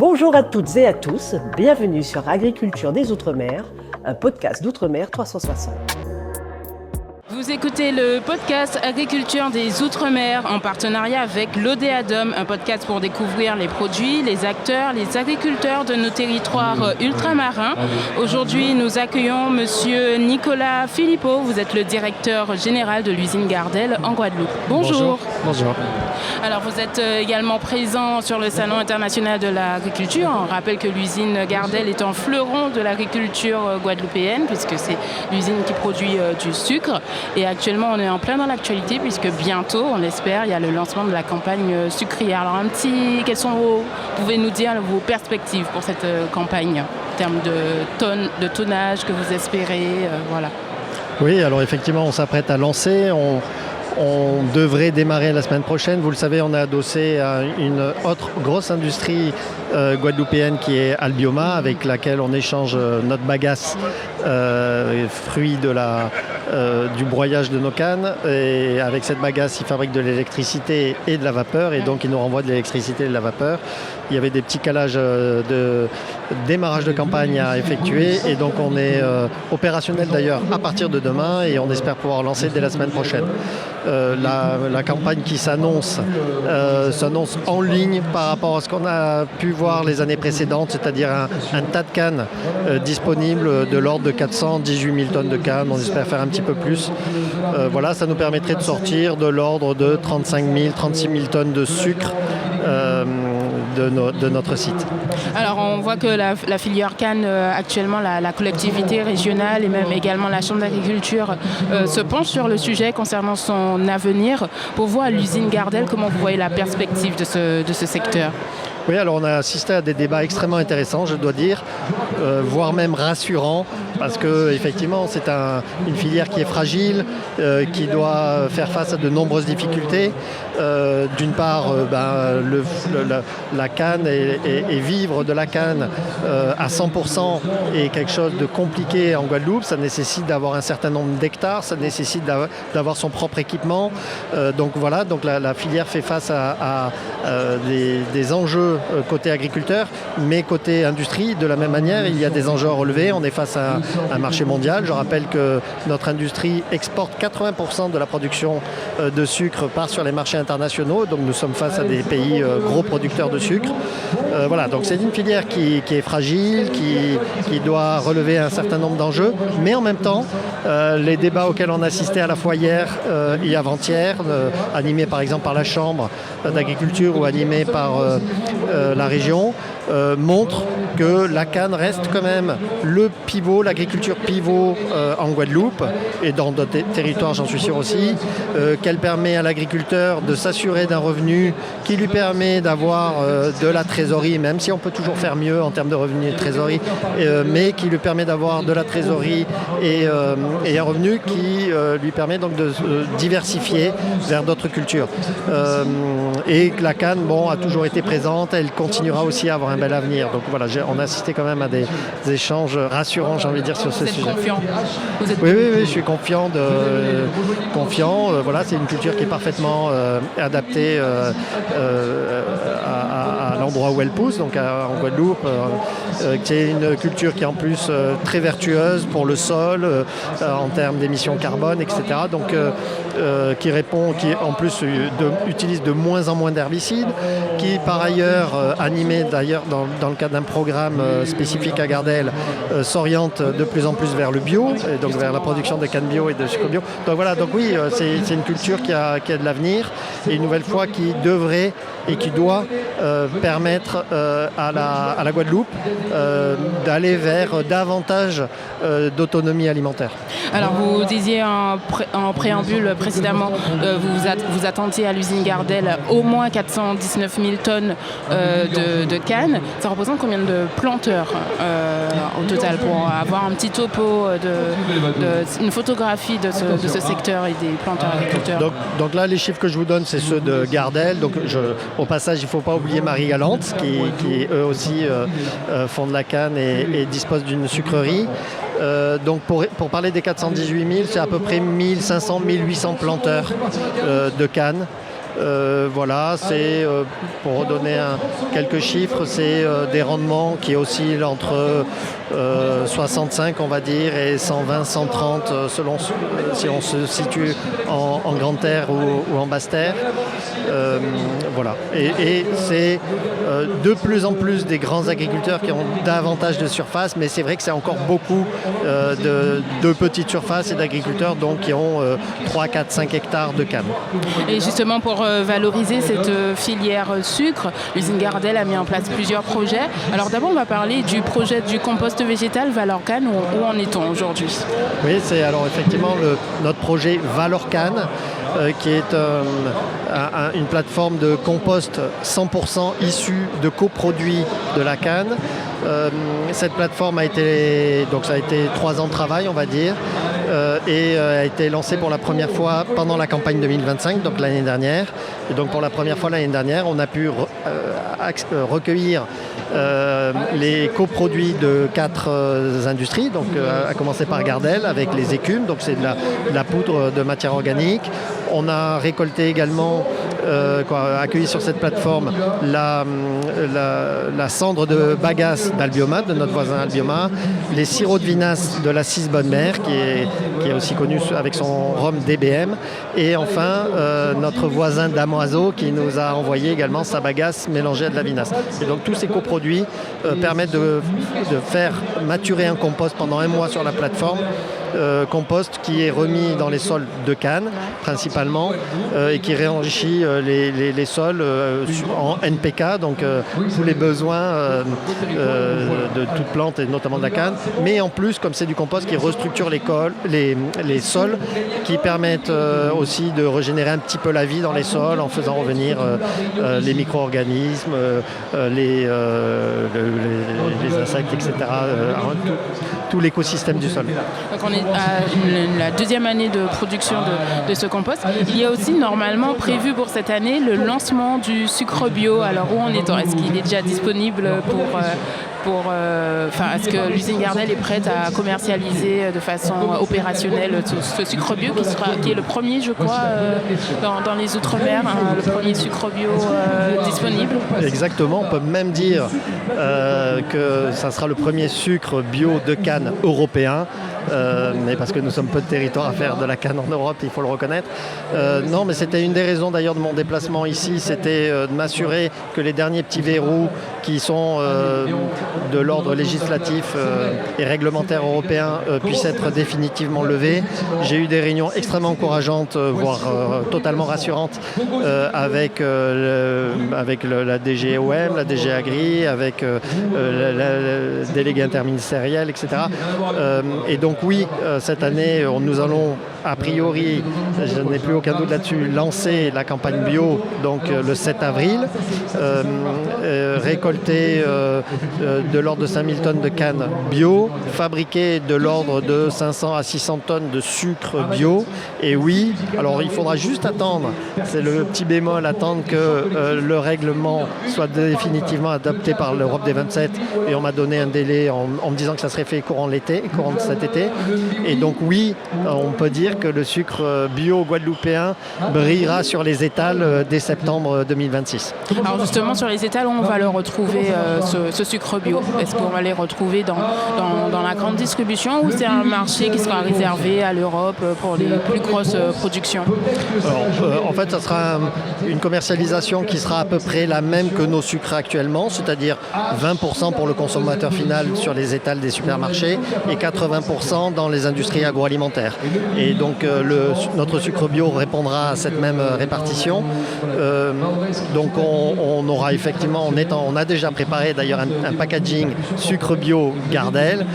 Bonjour à toutes et à tous, bienvenue sur Agriculture des Outre-mer, un podcast d'Outre-mer 360. Vous écoutez le podcast Agriculture des Outre-mer en partenariat avec l'Odéadom, un podcast pour découvrir les produits, les acteurs, les agriculteurs de nos territoires ultramarins. Aujourd'hui, nous accueillons Monsieur Nicolas Philippot. Vous êtes le directeur général de l'usine Gardel en Guadeloupe. Bonjour. Bonjour. Alors, vous êtes également présent sur le Salon international de l'agriculture. On rappelle que l'usine Gardel est un fleuron de l'agriculture guadeloupéenne puisque c'est l'usine qui produit du sucre. Et actuellement, on est en plein dans l'actualité puisque bientôt, on l'espère, il y a le lancement de la campagne sucrière. Alors, vous pouvez nous dire vos perspectives pour cette campagne en termes de tonnage que vous espérez, voilà. Oui, alors effectivement, on s'apprête à lancer. On devrait démarrer la semaine prochaine. Vous le savez, on a adossé à une autre grosse industrie guadeloupéenne qui est Albioma, avec laquelle on échange notre bagasse, fruit du broyage de nos cannes. Et avec cette bagasse, ils fabriquent de l'électricité et de la vapeur. Et donc, ils nous renvoient de l'électricité et de la vapeur. Il y avait des petits calages de démarrage de campagne à effectuer. Et donc, on est opérationnel d'ailleurs à partir de demain. Et on espère pouvoir lancer dès la semaine prochaine. La campagne qui s'annonce en ligne par rapport à ce qu'on a pu voir les années précédentes, c'est-à-dire un tas de cannes disponibles de l'ordre de 418 000 tonnes de cannes. On espère faire un petit peu plus. Voilà, ça nous permettrait de sortir de l'ordre de 35 000, 36 000 tonnes de sucre de notre site. Alors on voit que la filière canne, actuellement la collectivité régionale et même également la Chambre d'agriculture se penche sur le sujet concernant son avenir. Pour vous, à l'usine Gardel, comment vous voyez la perspective de ce secteur ? Oui, alors on a assisté à des débats extrêmement intéressants, je dois dire, voire même rassurants, parce qu'effectivement c'est une filière qui est fragile, qui doit faire face à de nombreuses difficultés. D'une part, la canne et vivre de la canne à 100% est quelque chose de compliqué en Guadeloupe. Ça nécessite d'avoir un certain nombre d'hectares, ça nécessite d'avoir son propre équipement. Donc voilà, la filière fait face à des enjeux côté agriculteur, mais côté industrie, de la même manière, il y a des enjeux à relever. On est face à un marché mondial. Je rappelle que notre industrie exporte 80% de la production de sucre part sur les marchés internationaux. Donc nous sommes face à des pays gros producteurs de sucre. Voilà, donc c'est une filière qui est fragile, qui doit relever un certain nombre d'enjeux, mais en même temps, les débats auxquels on assistait à la fois hier et avant-hier, animés par exemple par la Chambre d'agriculture ou animés par la région, montrent que la canne reste quand même le pivot, l'agriculture pivot en Guadeloupe et dans d'autres territoires, j'en suis sûr aussi, qu'elle permet à l'agriculteur de s'assurer d'un revenu qui lui permet d'avoir de la trésorerie, même si on peut toujours faire mieux en termes de revenus et de trésorerie, mais qui lui permet d'avoir de la trésorerie et un revenu qui lui permet donc de diversifier vers d'autres cultures. Et la canne, a toujours été présente, elle continuera aussi à avoir un bel avenir. Donc voilà, on a assisté quand même à des échanges rassurants, j'ai envie de dire, sur ce sujet. Vous êtes Oui, je suis confiant. Voilà, c'est une culture qui est parfaitement adaptée à l'endroit où elle pousse, donc en Guadeloupe. C'est une culture qui est en plus très vertueuse pour le sol, en termes d'émissions carbone, etc. Donc qui en plus utilise de moins en moins d'herbicides, qui par ailleurs, animé d'ailleurs dans le cadre d'un programme spécifique à Gardel, s'oriente de plus en plus vers le bio, et donc vers la production de canne bio et de sucre bio. Donc voilà, oui, c'est une culture qui a de l'avenir, et une nouvelle fois qui devrait et qui doit permettre à la Guadeloupe d'aller vers davantage d'autonomie alimentaire. Alors vous disiez en préambule précédemment, vous attendiez à l'usine Gardel au moins 419 000 tonnes de canne. Ça représente combien de planteurs au total, pour avoir un petit topo, une photographie de ce secteur et des planteurs agriculteurs? Donc là, les chiffres que je vous donne, c'est ceux de Gardel. Donc au passage, il ne faut pas oublier Marie-Galante, qui eux aussi font de la canne et disposent d'une sucrerie. Donc pour parler des 418 000, c'est à peu près 1500-1800 planteurs de canne Voilà, c'est, pour redonner quelques chiffres, c'est des rendements qui oscillent entre 65 on va dire et 120, 130 selon si on se situe en grande terre ou en basse terre. Voilà. Et c'est de plus en plus des grands agriculteurs qui ont davantage de surface, mais c'est vrai que c'est encore beaucoup de petites surfaces et d'agriculteurs donc, qui ont 3, 4, 5 hectares de canne. Et justement pour valoriser cette filière sucre, l'usine Gardel a mis en place plusieurs projets. Alors d'abord on va parler du projet du compost végétal Valor Canne. Où en est-on aujourd'hui? Oui, c'est alors effectivement notre projet Valor Canne, qui est une plateforme de compost 100% issue de coproduits de la canne. Cette plateforme ça a été 3 ans de travail, on va dire, et a été lancée pour la première fois pendant la campagne 2025, donc l'année dernière. Et donc pour la première fois l'année dernière, on a pu recueillir les coproduits de 4 industries, donc à commencer par Gardel avec les écumes, donc c'est de la poudre de matière organique. On a récolté également, accueilli sur cette plateforme la cendre de bagasse d'Albioma, de notre voisin Albioma, les sirops de vinasse de la Cisse Bonne Mère, qui est aussi connu avec son rhum DBM, et enfin notre voisin Damoiseau qui nous a envoyé également sa bagasse mélangée à de la vinasse. Et donc tous ces coproduits permettent de faire maturer un compost pendant 1 mois sur la plateforme. Compost qui est remis dans les sols de canne principalement et qui réenrichit les sols en NPK, donc tous les besoins de toute plante et notamment de la canne, mais en plus comme c'est du compost qui restructure les sols, qui permettent aussi de régénérer un petit peu la vie dans les sols en faisant revenir les micro-organismes, les insectes, etc., tout l'écosystème du sol. Donc on est à la 2e année de production de ce compost. Il y a aussi normalement prévu pour cette année le lancement du sucre bio. Alors où en est-on? Est-ce qu'il est déjà disponible est-ce que l'usine Gardel est prête à commercialiser de façon opérationnelle ce sucre bio qui est le premier, je crois, dans les Outre-mer, le premier sucre bio disponible? Exactement, on peut même dire que ça sera le premier sucre bio de canne européen. Mais parce que nous sommes peu de territoire à faire de la canne en Europe, il faut le reconnaître. Non, mais c'était une des raisons d'ailleurs de mon déplacement ici, c'était de m'assurer que les derniers petits verrous qui sont de l'ordre législatif et réglementaire européen puissent être définitivement levés. J'ai eu des réunions extrêmement encourageantes, voire totalement rassurantes avec la DGOM, la DG Agri, avec la déléguée interministérielle, etc. Et donc oui, cette année, nous allons a priori, je n'ai plus aucun doute là-dessus, lancer la campagne bio donc le 7 avril, récolter de l'ordre de 5000 tonnes de canne bio, fabriquer de l'ordre de 500 à 600 tonnes de sucre bio. Et oui, alors il faudra juste attendre, c'est le petit bémol, attendre que le règlement soit définitivement adopté par l'Europe des 27, et on m'a donné un délai en me disant que ça serait fait courant de cet été. Et donc oui, on peut dire que le sucre bio guadeloupéen brillera sur les étals dès septembre 2026. Alors justement, sur les étals, on va le retrouver, ce sucre bio. Est-ce qu'on va les retrouver dans la grande distribution, ou c'est un marché qui sera réservé à l'Europe pour les plus grosses productions? Alors, en fait, ça sera une commercialisation qui sera à peu près la même que nos sucres actuellement, c'est-à-dire 20% pour le consommateur final sur les étals des supermarchés et 80% dans les industries agroalimentaires. Et donc notre sucre bio répondra à cette même répartition. Donc on aura effectivement, on a déjà préparé d'ailleurs un packaging sucre bio Gardel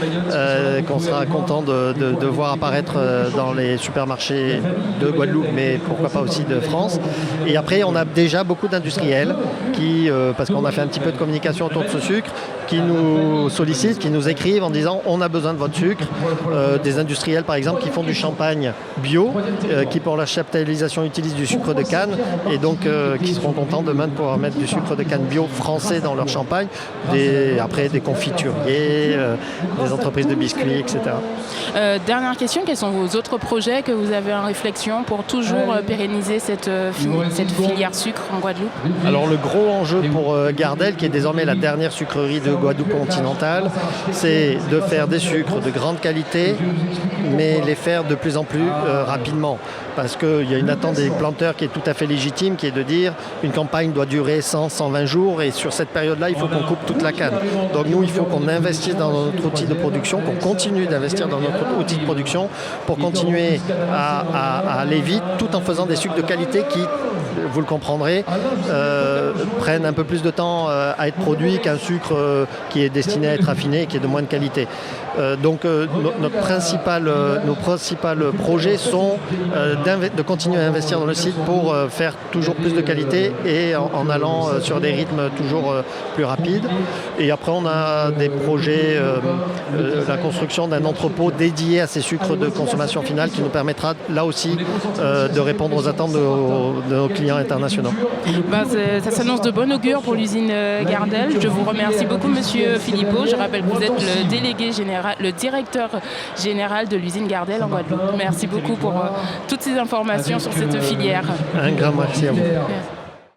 qu'on sera content de voir apparaître dans les supermarchés de Guadeloupe, mais pourquoi pas aussi de France. Et après, on a déjà beaucoup d'industriels qui, parce qu'on a fait un petit peu de communication autour de ce sucre, qui nous sollicitent, qui nous écrivent en disant on a besoin de votre sucre. Des industriels par exemple qui font du champagne bio qui pour la chaptalisation utilisent du sucre de canne et donc qui seront contents demain de pouvoir mettre du sucre de canne bio français dans leur champagne, après des confituriers, des entreprises de biscuits, etc. Dernière question, quels sont vos autres projets que vous avez en réflexion pour toujours pérenniser cette filière sucre en Guadeloupe? Alors le gros enjeu pour Gardel, qui est désormais la dernière sucrerie de Guadeloupe continentale, c'est de faire des sucres de grande qualité, mais les faire de plus en plus rapidement. Parce qu'il y a une attente des planteurs qui est tout à fait légitime, qui est de dire une campagne doit durer 100-120 jours et sur cette période-là, il faut qu'on coupe toute la canne. Donc nous, il faut qu'on investisse dans notre outil de production, qu'on continue d'investir dans notre outil de production pour continuer à aller vite tout en faisant des sucres de qualité qui, vous le comprendrez, prennent un peu plus de temps à être produits qu'un sucre qui est destiné à être affiné et qui est de moindre qualité. Donc nos principaux projets sont de continuer à investir dans le site pour faire toujours plus de qualité et en allant sur des rythmes toujours plus rapides. Et après on a des projets, la construction d'un entrepôt dédié à ces sucres de consommation finale qui nous permettra là aussi de répondre aux attentes de nos clients internationaux. Ça s'annonce de bon augure pour l'usine Gardel. Je vous remercie beaucoup Monsieur Philippot. Je rappelle que vous êtes le directeur général de l'usine Gardel en Guadeloupe. Merci beaucoup pour toutes ces informations sur cette filière. Un grand merci à vous. Merci.